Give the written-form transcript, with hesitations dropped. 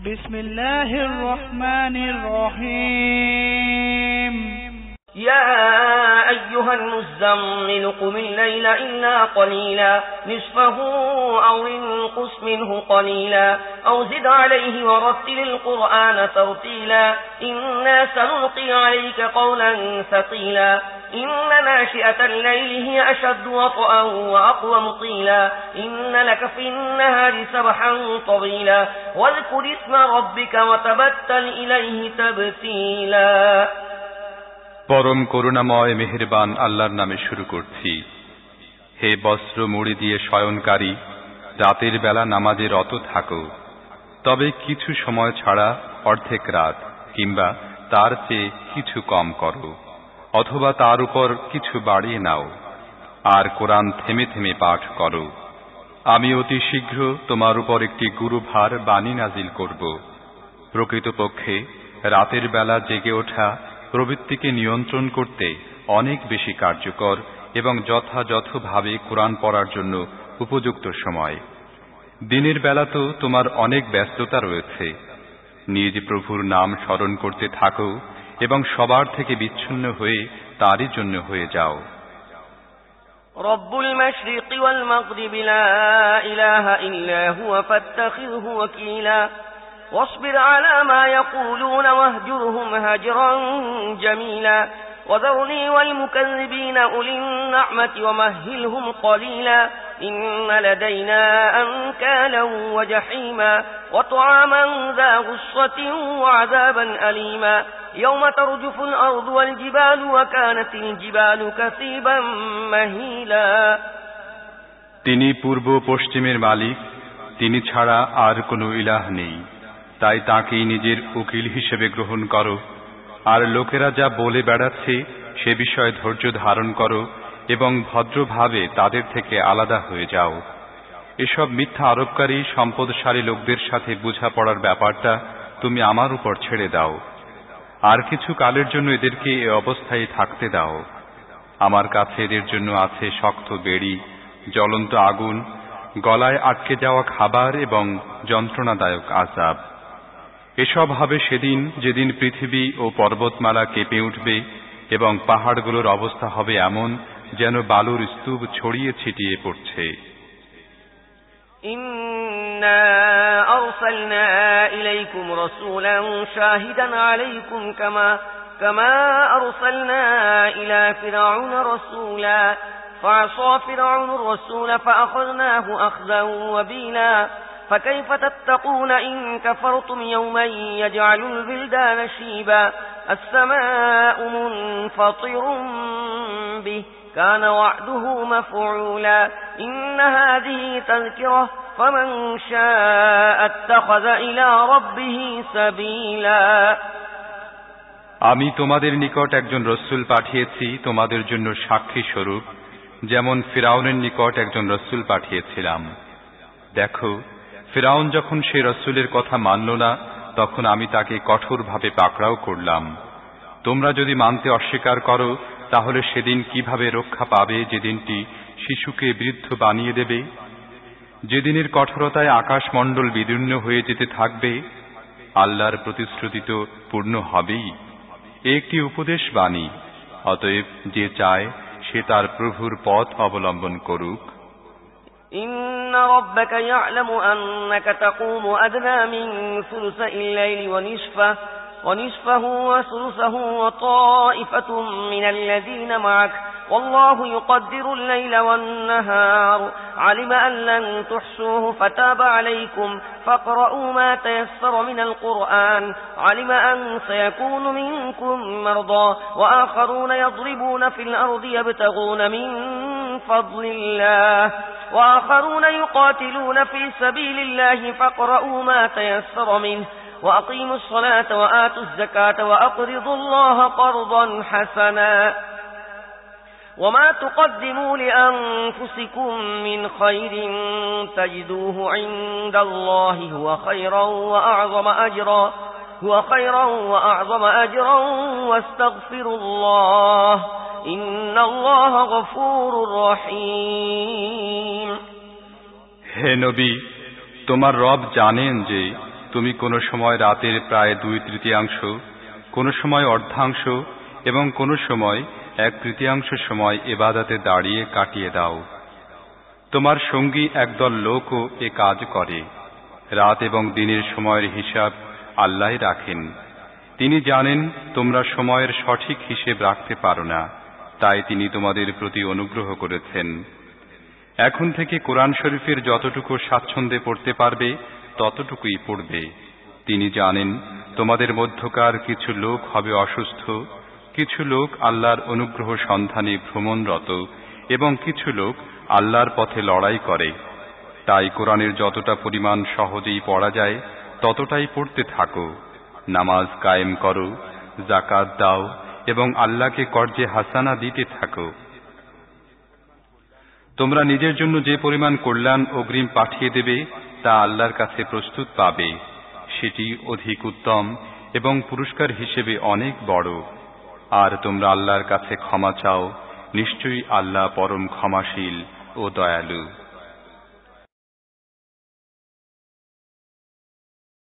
بسم الله الرحمن الرحيم يا أيها المزمل قم الليل إلا قليلا نصفه أو انقص منه قليلا أو زد عليه ورتل القرآن ترتيلا إنا سنلقي عليك قولا ثقيلا إن ناشئة الليل هي أشد وطئا وأقوم قيلا إن لك في النهار سبحا طويلا واذكر اسم ربك وتبتل إليه تبتيلا পরম করুণাময় মেহেরবান আল্লাহর নামে শুরু করছি। হে বস্ত্র মুড়ি দিয়ে শয়নকারী, রাতের বেলা নামাজে রত থাকো, তবে কিছু সময় ছাড়া অর্ধেক রাত কিংবা তার চেয়ে কিছু কম করো, অথবা তার উপর কিছু বাড়িয়ে নাও, আর কোরআন থেমে থেমে পাঠ করো। আমি অতি শীঘ্র তোমার উপর একটি গুরুভার বাণী নাজিল করব। প্রকৃতপক্ষে রাতের বেলা জেগে ওঠা প্রবৃত্তিকে নিয়ন্ত্রণ করতে অনেক বেশি কার্যকর এবং যথাযথভাবে কোরআন পড়ার জন্য উপযুক্ত সময়। দিনের বেলা তো তোমার অনেক ব্যস্ততা রয়েছে। নিজ প্রভুর নাম স্মরণ করতে থাকো এবং সবার থেকে বিচ্ছিন্ন হয়ে তারই জন্য হয়ে যাও। রব্বুল মাশরিকি ওয়াল মাগরিবি লা ইলাহা ইল্লা হুয়া ফাত্তাখিযহু ওয়াকিলা واصبر على ما يقولون واهجرهم هجرا جميلا وذرني والمكذبين أولي النعمة ومهلهم قليلا إن لدينا أنكالا وجحيما وطعاما ذا غصة وعذابا أليما يوم ترجف الأرض والجبال وكانت الجبال كثيبا مهيلا তিনি পূর্ব পশ্চিমের মালিক, তিনি ছাড়া আর কোনো ইলাহ নেই, তাই তাঁকেই নিজের উকিল হিসেবে গ্রহণ করো। আর লোকেরা যা বলে বেড়াচ্ছে সে বিষয়ে ধৈর্য ধারণ করো এবং ভদ্রভাবে তাদের থেকে আলাদা হয়ে যাও। এসব মিথ্যা আরোপকারী সম্পদশালী লোকদের সাথে বোঝাপড়ার ব্যাপারটা তুমি আমার উপর ছেড়ে দাও। আর কিছু কালের জন্য এদেরকে এ অবস্থায় থাকতে দাও। আমার কাছে এদের জন্য আছে শক্ত বেড়ি, জ্বলন্ত আগুন, গলায় আটকে যাওয়া খাবার এবং যন্ত্রণাদায়ক আযাব। এসব হবে সেদিন যেদিন পৃথিবী ও পর্বতমালা কেঁপে উঠবে এবং পাহাড়গুলোর অবস্থা হবে এমন যেন বালুর স্তূপ ছড়িয়ে ছিটিয়ে পড়ছে। ইন্না আরসালনা ইলাইকুম রাসূলান শাহিদান আলাইকুম কামা আরসালনা ইলা ফিরআউন রাসূলা فعصى فرعون الرسول فأخذناه أخذا وبيلا فكيف تتقون إن كفرتم يوما يجعل البلدان شيبا السماء منفطر به كان وعده مفعولا إن هذه تذكرة فمن شاء اتخذ إلى ربه سبيلا আমি তোমাদের নিকট একজন রাসূল পাঠিয়েছি তোমাদের জন্য সাক্ষী স্বরূপ, যেমন ফিরআউনের নিকট একজন রাসূল পাঠিয়েছিলাম। দেখো, ফিরআউন যখন সেই রাসূলের কথা মানল না, তখন আমি তাকে কঠোরভাবে পাকড়াও করলাম। তোমরা যদি মানতে অস্বীকার করো, তাহলে সেদিন কিভাবে রক্ষা পাবে যেদিনটি শিশুকে বৃদ্ধ বানিয়ে দেবে? যেদিনের কঠোরতায় আকাশমণ্ডল বিদীর্ণ হয়ে যেতে থাকবে। আল্লাহর প্রতিশ্রুতি তো পূর্ণ হবেই। একটি উপদেশ বাণী, অতএব যে চায় সে তার প্রভুর পথ অবলম্বন করুক। إن ربك يعلم أنك تقوم أدنى من ثلثي الليل ونصفه وثلثه وطائفة من الذين معك والله يقدر الليل والنهار علم أن لن تحصوه فتاب عليكم فاقرؤوا ما تيسر من القرآن علم أن سيكون منكم مرضى وآخرون يضربون في الأرض يبتغون من فضل الله وآخرون يقاتلون في سبيل الله فاقرؤوا ما تيسر منه وأقيموا الصلاة وآتوا الزكاة وأقرضوا الله قرضا حسنا وما تقدموا لأنفسكم من خير تجدوه عند الله هو خيرا وأعظم أجرا واستغفروا الله إن الله غفور رحيم হে নবী, তোমার রব জানেন যে তুমি কোনো সময় রাতের প্রায় 2/3, কোনো সময় অর্ধাংশ এবং কোনো সময় 1/3 সময় ইবাদতে দাঁড়িয়ে কাটিয়ে দাও। তোমার সঙ্গী একদল লোকও এ কাজ করে। রাত এবং দিনের সময়ের হিসাব আল্লাহই রাখেন। তিনি জানেন তোমরা সময়ের সঠিক হিসেব রাখতে পারো না, তাই তিনি তোমাদের প্রতি অনুগ্রহ করেছেন। এখন থেকে কোরআন শরীফের যতটুকু স্বাচ্ছন্দ্যে পড়তে পারবে ততটুকুই পড়বে। তিনি জানেন তোমাদের মধ্যকার কিছু লোক হবে অসুস্থ, কিছু লোক আল্লাহর অনুগ্রহ সন্ধানে ভ্রমণরত এবং কিছু লোক আল্লাহর পথে লড়াই করে। তাই কোরআনের যতটা পরিমাণ সহজেই পড়া যায় ততটাই পড়তে থাকো। নামাজ কায়েম করো, যাকাত দাও এবং আল্লাহকে কর্জে হাসানা দিতে থাকো। তোমরা নিজের জন্য যে পরিমাণ কল্যাণ অগ্রিম পাঠিয়ে দেবে তা আল্লাহর কাছে প্রস্তুত পাবে, সেটি অধিক উত্তম এবং পুরস্কার হিসেবে অনেক বড়। আর তোমরা আল্লাহর কাছে ক্ষমা চাও, নিশ্চয়ই আল্লাহ পরম ক্ষমাশীল ও দয়ালু।